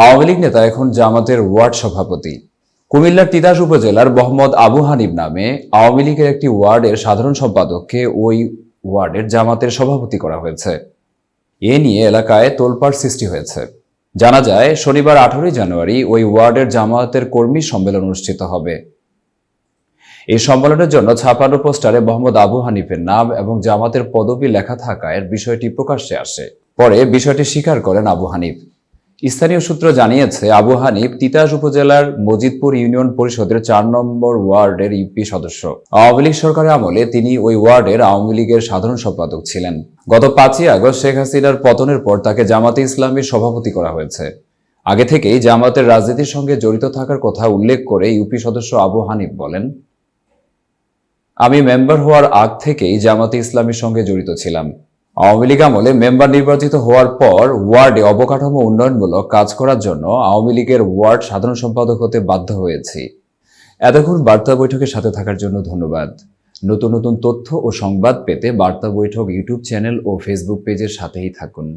আওয়ামী লীগ নেতা এখন জামাতের ওয়ার্ড সভাপতি। কুমিল্লার তিতাস উপজেলার মোহাম্মদ আবু হানিফ নামে আওয়ামী লীগের একটি ওয়ার্ডের সাধারণ সম্পাদককে ওই ওয়ার্ডের জামাতের সভাপতি করা হয়েছে। এ নিয়ে এলাকায় তোলপাড় সৃষ্টি হয়েছে। জানা যায়, শনিবার 18 জানুয়ারি ওই ওয়ার্ডের জামায়াতের কর্মী সম্মেলন অনুষ্ঠিত হবে। এই সম্মেলনের জন্য ছাপানো পোস্টারে মোহাম্মদ আবু হানিফের নাম এবং জামাতের পদবি লেখা থাকায় বিষয়টি প্রকাশ্যে আসে। পরে বিষয়টি স্বীকার করেন আবু হানিফ। স্থানীয় সূত্র জানিয়েছে, আবু হানিফ তিতাস উপজেলার মজিদপুর ইউনিয়ন পরিষদের 4 নম্বর ওয়ার্ডের ইউপি সদস্য। আওয়ামী লীগ সরকারের আমলে তিনি ওই ওয়ার্ডের আওয়ামী লীগের সাধারণ সম্পাদক ছিলেন। গত 5 আগস্ট শেখ হাসিনার পতনের পর তাকে জামাতে ইসলামীর সভাপতি করা হয়েছে। আগে থেকেই জামাতের রাজনীতির সঙ্গে জড়িত থাকার কথা উল্লেখ করে ইউপি সদস্য আবু হানিফ বলেন, আমি মেম্বার হওয়ার আগ থেকেই জামাতে ইসলামীর সঙ্গে জড়িত ছিলাম। আওয়ামী লীগ আমলে মেম্বার নির্বাচিত হওয়ার পর ওয়ার্ডে অবকাঠামো উন্নয়নমূলক কাজ করার জন্য আওয়ামী লীগের ওয়ার্ড সাধারণ সম্পাদক হতে বাধ্য হয়েছি। এতক্ষণ বার্তা বৈঠকের সাথে থাকার জন্য ধন্যবাদ। নতুন নতুন তথ্য ও সংবাদ পেতে বার্তা বৈঠক ইউটিউব চ্যানেল ও ফেসবুক পেজের সাথেই থাকুন।